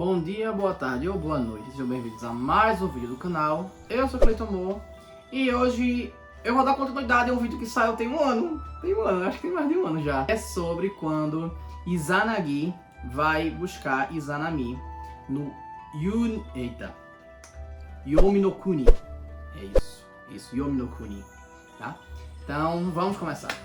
Bom dia, boa tarde ou boa noite, sejam bem-vindos a mais um vídeo do canal. Eu sou Cleiton Moore e hoje eu vou dar continuidade a um vídeo que saiu tem um ano, acho que tem mais de um ano já. É sobre quando Izanagi vai buscar Izanami no Yomi no Kuni. É isso, Yomi no Kuni, tá? Então vamos começar.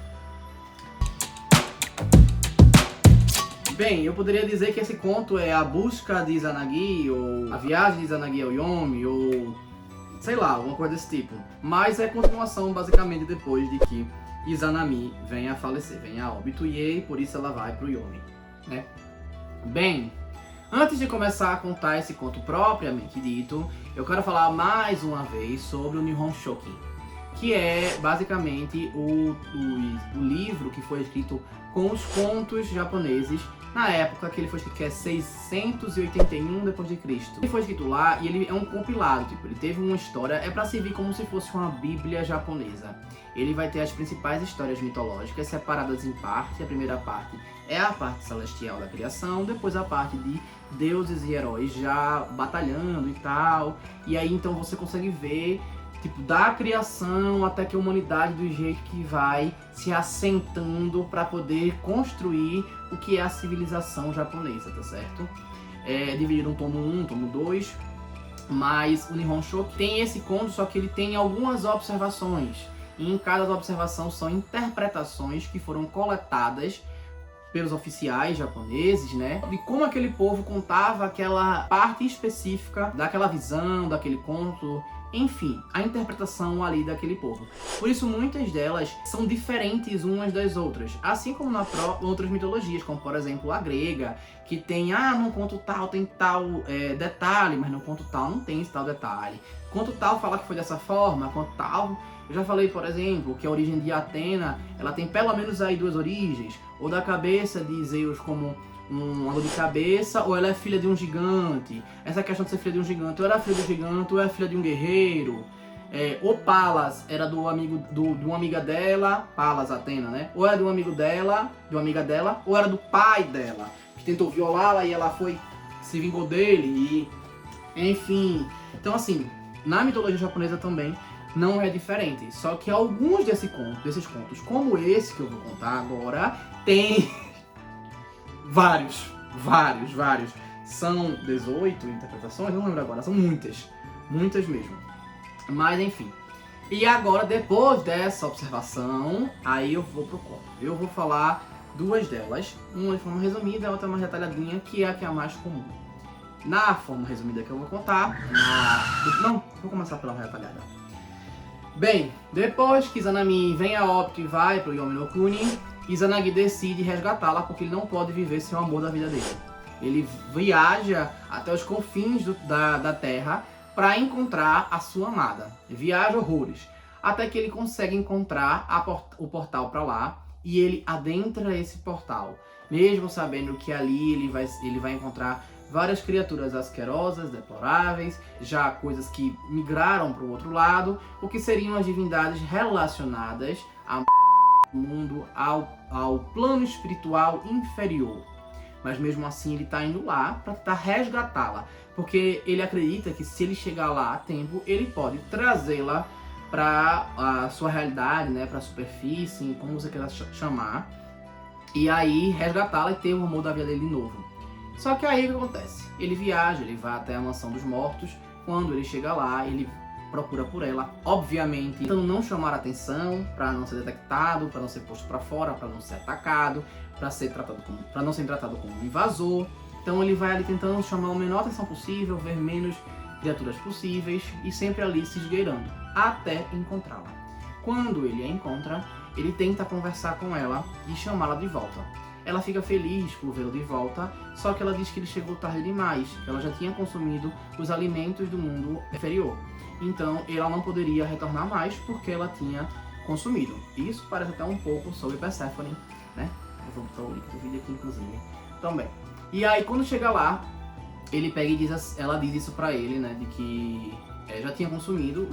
Bem, eu poderia dizer que esse conto é a busca de Izanagi, ou a viagem de Izanagi ao Yomi, ou sei lá, alguma coisa desse tipo. Mas é continuação, basicamente, depois de que Izanami venha a falecer, venha a óbito, e por isso ela vai pro Yomi, né? Bem, antes de começar a contar esse conto propriamente dito, eu quero falar mais uma vez sobre o Nihon Shoki, que é basicamente o livro que foi escrito com os contos japoneses na época que ele foi escrito, que é 681 depois de Cristo. Ele foi escrito lá e ele é um compilado, tipo, ele teve uma história, é para servir como se fosse uma bíblia japonesa. Ele vai ter as principais histórias mitológicas separadas em partes. A primeira parte é a parte celestial da criação, depois a parte de deuses e heróis já batalhando e tal. E aí então você consegue ver tipo, da criação até que a humanidade do jeito que vai se assentando para poder construir o que é a civilização japonesa, tá certo? É dividido em tomo 1, tomo 2, mas o Nihon Shoki tem esse conto, só que ele tem algumas observações. E em cada observação são interpretações que foram coletadas pelos oficiais japoneses, né? De como aquele povo contava aquela parte específica daquela visão, daquele conto. Enfim, a interpretação ali daquele povo. Por isso muitas delas são diferentes umas das outras. Assim como na outras mitologias, como por exemplo a grega, que tem, num conto tal tem tal detalhe, mas no conto tal não tem esse tal detalhe. Conto tal fala que foi dessa forma, conto tal... Eu já falei, por exemplo, que a origem de Atena, ela tem pelo menos aí duas origens. Ou da cabeça de Zeus como uma dor de cabeça, ou ela é filha de um gigante. Essa questão de ser filha de um gigante, ou era filha do gigante, ou é filha de um guerreiro. Ou Palas era do amigo de uma amiga dela, Palas, Atena, né? Ou era de um amigo dela, de uma amiga dela, ou era do pai dela, que tentou violá-la e ela se vingou dele, e enfim. Então assim, na mitologia japonesa também não é diferente, só que alguns desses contos, como esse que eu vou contar agora, tem vários. São 18 interpretações, não lembro agora, são muitas mesmo. Mas enfim. E agora, depois dessa observação, aí eu vou pro conto. Eu vou falar duas delas, uma de forma resumida e a outra mais detalhadinha, que é a mais comum. Na forma resumida que eu vou contar, não, vou começar pela mais detalhada. Bem, depois que Izanami vem a óbito e vai pro Yomi no Kuni, Izanagi decide resgatá-la porque ele não pode viver sem o amor da vida dele. Ele viaja até os confins da terra para encontrar a sua amada. Viaja horrores, até que ele consegue encontrar o portal para lá e ele adentra esse portal, mesmo sabendo que ali ele vai encontrar várias criaturas asquerosas, deploráveis, já coisas que migraram para o outro lado, o que seriam as divindades relacionadas ao mundo, ao plano espiritual inferior. Mas mesmo assim ele está indo lá para tentar resgatá-la, porque ele acredita que se ele chegar lá a tempo, ele pode trazê-la para a sua realidade, né, para a superfície, como você queira chamar, e aí resgatá-la e ter o amor da vida dele de novo. Só que aí o que acontece? Ele viaja, ele vai até a mansão dos mortos. Quando ele chega lá, ele procura por ela, obviamente tentando não chamar a atenção, para não ser detectado, para não ser posto para fora, para não ser atacado, para não ser tratado como um invasor. Então ele vai ali tentando chamar a menor atenção possível, ver menos criaturas possíveis e sempre ali se esgueirando, até encontrá-la. Quando ele a encontra, ele tenta conversar com ela e chamá-la de volta. Ela fica feliz por vê-lo de volta, só que ela diz que ele chegou tarde demais, que ela já tinha consumido os alimentos do mundo inferior. Então ela não poderia retornar mais porque ela tinha consumido. Isso parece até um pouco sobre Perséfone, né? Eu vou botar o link do vídeo aqui, inclusive, também. E aí quando chega lá, ele pega e ela diz isso pra ele, né? De que já tinha consumido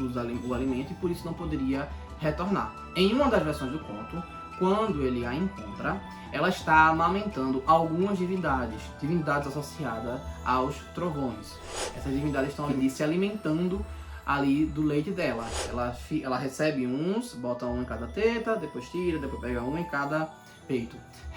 o alimento e por isso não poderia retornar. Em uma das versões do conto, quando ele a encontra, ela está amamentando algumas divindades associadas aos trovões. Essas divindades estão ali se alimentando ali do leite dela. Ela recebe uns, bota um em cada teta, depois tira, depois pega um em cada peito.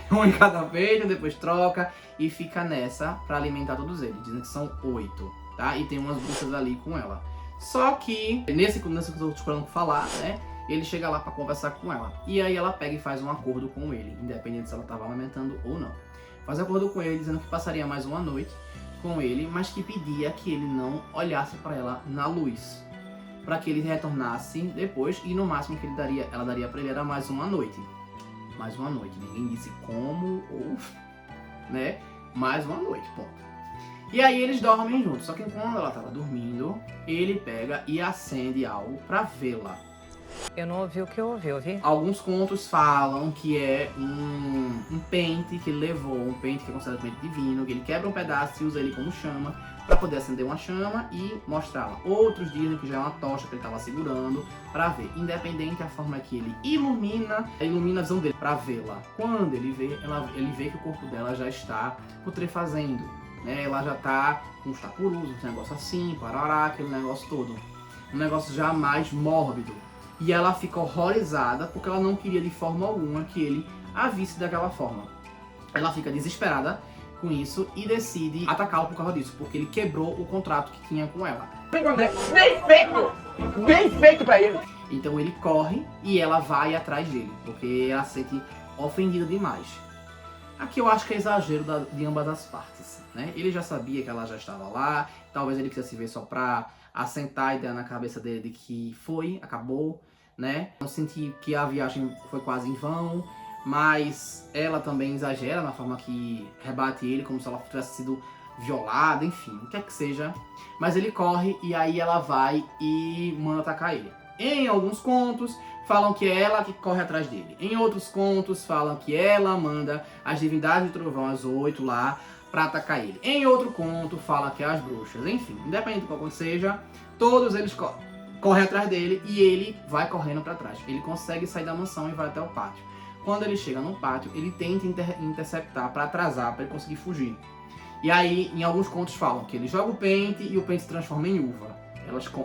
Um em cada peito, depois troca e fica nessa para alimentar todos eles. Dizem que são 8, tá? E tem umas bruxas ali com ela. Só que, nesse que eu estou esperando falar, né? Ele chega lá para conversar com ela. E aí ela pega e faz um acordo com ele, independente se ela estava amamentando ou não. Faz acordo com ele, dizendo que passaria mais uma noite com ele, mas que pedia que ele não olhasse para ela na luz, para que ele retornasse depois, e no máximo que ela daria para ele era mais uma noite. Mais uma noite. Ninguém disse como ou, né? Mais uma noite, ponto. E aí eles dormem juntos. Só que quando ela estava dormindo, ele pega e acende algo para vê-la. Eu não ouvi o que eu ouvi? Alguns contos falam que é um pente que ele levou, um pente que é considerado pente divino, que ele quebra um pedaço e usa ele como chama para poder acender uma chama e mostrá-la. Outros dizem que já é uma tocha que ele estava segurando para ver. Independente da forma que ele ilumina a visão dele para vê-la. Quando ele vê que o corpo dela já está putrefazendo, né? Ela já está com os tapurus, um negócio assim, parará, aquele negócio todo. Um negócio já mais mórbido. E ela fica horrorizada porque ela não queria de forma alguma que ele a visse daquela forma. Ela fica desesperada com isso e decide atacá-lo por causa disso, porque ele quebrou o contrato que tinha com ela. Bem feito pra ele! Então ele corre e ela vai atrás dele, porque ela se sente ofendida demais. Aqui eu acho que é exagero de ambas as partes, né? Ele já sabia que ela já estava lá, talvez ele quisesse ver só pra assentar a ideia na cabeça dele de que acabou, né? Eu senti que a viagem foi quase em vão, mas ela também exagera na forma que rebate ele, como se ela tivesse sido violada, enfim, o que é que seja. Mas ele corre e aí ela vai e manda atacar ele. Em alguns contos, falam que é ela que corre atrás dele. Em outros contos, falam que ela manda as divindades do trovão, as 8 lá, pra atacar ele. Em outro conto, fala que é as bruxas. Enfim, independente de qual seja, todos eles correm atrás dele e ele vai correndo pra trás. Ele consegue sair da mansão e vai até o pátio. Quando ele chega no pátio, ele tenta interceptar pra atrasar, pra ele conseguir fugir. E aí, em alguns contos falam que ele joga o pente e o pente se transforma em uva.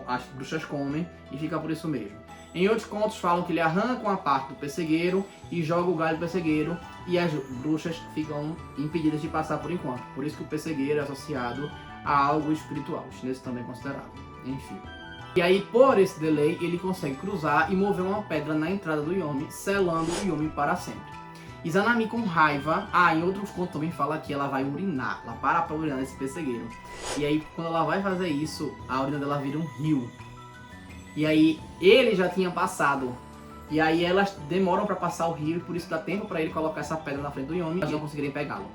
As bruxas comem e fica por isso mesmo. Em outros contos falam que ele arranca uma parte do pessegueiro e joga o galho do pessegueiro e as bruxas ficam impedidas de passar por enquanto. Por isso que o pessegueiro é associado a algo espiritual. Os chineses também consideravam. Enfim. E aí, por esse delay, ele consegue cruzar e mover uma pedra na entrada do Yomi, selando o Yomi para sempre. Izanami com raiva, em outros contos também fala que ela vai urinar, ela para pra urinar nesse pessegueiro. E aí, quando ela vai fazer isso, a urina dela vira um rio. E aí, ele já tinha passado. E aí, elas demoram pra passar o rio e por isso dá tempo pra ele colocar essa pedra na frente do Yomi e elas não conseguirem pegá-lo.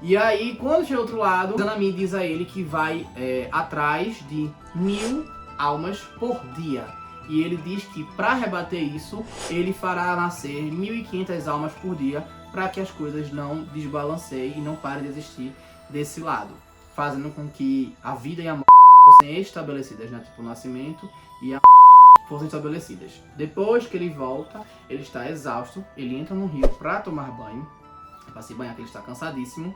E aí, quando chega do outro lado, Izanami diz a ele que vai atrás de 1000 almas por dia. E ele diz que para rebater isso, ele fará nascer 1500 almas por dia para que as coisas não desbalanceiem e não parem de existir desse lado, fazendo com que a vida e a morte fossem estabelecidas, né? Tipo o nascimento e a fossem estabelecidas. Depois que ele volta, ele está exausto, ele entra no rio para tomar banho, para se banhar, que ele está cansadíssimo.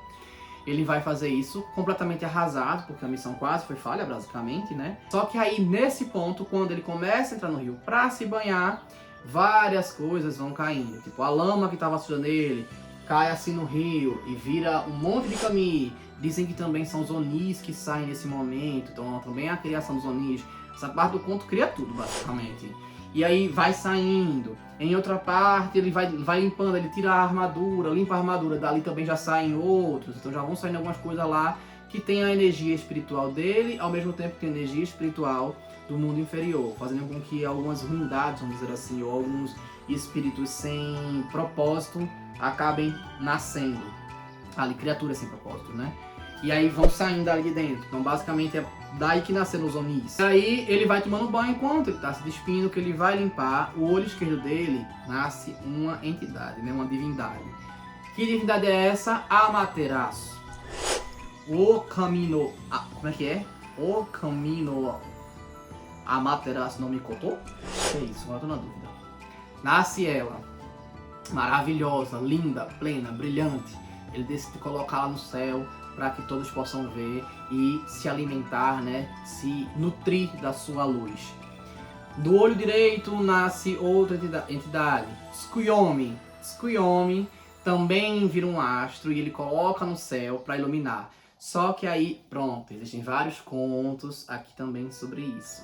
Ele vai fazer isso completamente arrasado, porque a missão quase foi falha, basicamente, né? Só que aí, nesse ponto, quando ele começa a entrar no rio pra se banhar, várias coisas vão caindo. Tipo, a lama que tava suja nele cai assim no rio e vira um monte de kami. Dizem que também são os Onis que saem nesse momento, então também é a criação dos Onis. Essa parte do conto cria tudo, basicamente. E aí vai saindo. Em outra parte ele vai limpando, ele tira a armadura, limpa a armadura, dali também já saem outros, então já vão saindo algumas coisas lá que tem a energia espiritual dele, ao mesmo tempo que tem a energia espiritual do mundo inferior, fazendo com que algumas ruindades, vamos dizer assim, ou alguns espíritos sem propósito acabem nascendo. Ali, criaturas sem propósito, né? E aí vão saindo ali de dentro. Então basicamente é daí que nasceram os Onis. E aí ele vai tomando banho enquanto ele tá se despindo, que ele vai limpar. O olho esquerdo dele nasce uma entidade, né? Uma divindade. Que divindade é essa? Amaterasu. O Camino... como é que é? O Camino Amaterasu no Mikoto? É isso, agora eu tô na dúvida. Nasce ela. maravilhosa, linda, plena, brilhante. Ele decide colocá-la no céu para que todos possam ver e se alimentar, né? Se nutrir da sua luz. Do olho direito nasce outra entidade, Tsukuyomi. Tsukuyomi também vira um astro e ele coloca no céu para iluminar. Só que aí, pronto, existem vários contos aqui também sobre isso.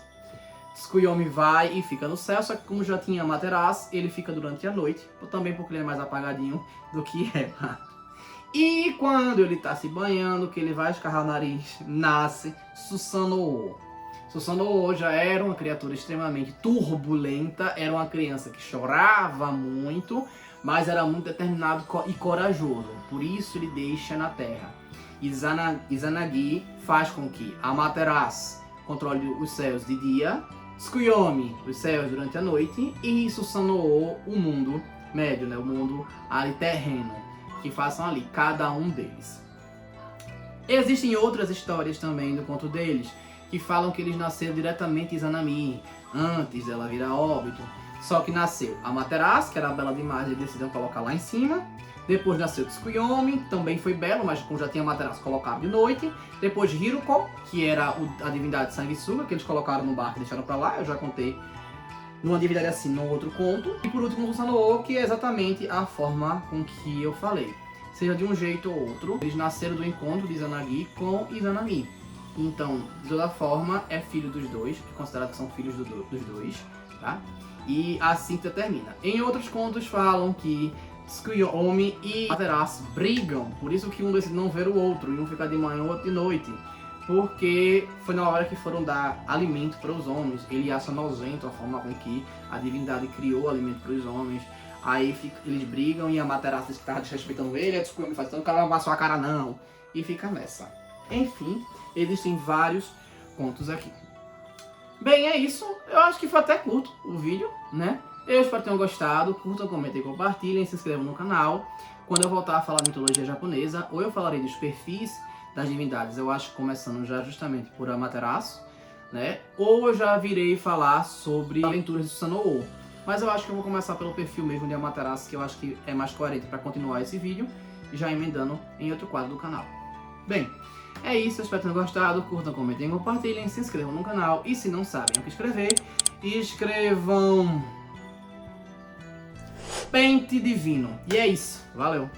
Tsukuyomi vai e fica no céu, só que como já tinha Amaterasu, ele fica durante a noite, também porque ele é mais apagadinho do que ela. E quando ele tá se banhando, que ele vai escarrar o nariz, nasce Susanoo. Susanoo já era uma criatura extremamente turbulenta, era uma criança que chorava muito, mas era muito determinado e corajoso. Por isso ele deixa na terra. Izanagi faz com que Amaterasu controle os céus de dia, Tsukuyomi os céus durante a noite e Susanoo o mundo médio, né, o mundo ali terreno, que façam ali cada um deles. Existem outras histórias também do conto deles que falam que eles nasceram diretamente em Izanami antes dela vir a óbito. Só que nasceu Amaterasu, que era bela demais, eles decidiram colocar lá em cima. Depois nasceu Tsukuyomi, também foi belo, mas como já tinha Amaterasu, colocaram de noite. Depois Hiruko, que era a divindade sanguessuga, que eles colocaram no barco e deixaram pra lá. Eu já contei numa divindade assim, no outro conto. E por último, Susanoo, que é exatamente a forma com que eu falei. Seja de um jeito ou outro, eles nasceram do encontro de Izanagi com Izanami. Então, de toda forma, é filho dos dois, é considerado que são filhos dos dois, tá? E assim termina. Em outros contos falam que Tsukuyomi e Amaterasu brigam, por isso que um decide não ver o outro, e um fica de manhã e o outro de noite. Porque foi na hora que foram dar alimento para os homens. Ele acha nojento a forma com que a divindade criou alimento para os homens. Aí eles brigam e a Amaterasu diz que estava desrespeitando ele, a Tsukuyomi faz, então o cara não amassou a cara não. E fica nessa. Enfim, existem vários contos aqui. Bem, é isso. Eu acho que foi até curto o vídeo, né? Eu espero que tenham gostado. Curtam, comentem, compartilhem, se inscrevam no canal. Quando eu voltar a falar de mitologia japonesa, ou eu falarei dos perfis das divindades, eu acho que começando já justamente por Amaterasu, né? Ou eu já virei falar sobre aventuras de Susanoo. Mas eu acho que eu vou começar pelo perfil mesmo de Amaterasu, que eu acho que é mais coerente para continuar esse vídeo, já emendando em outro quadro do canal. Bem, é isso, eu espero que tenham gostado. Curtam, comentem, compartilhem, se inscrevam no canal. E se não sabem o que escrever, escrevam Pente Divino. E é isso, valeu!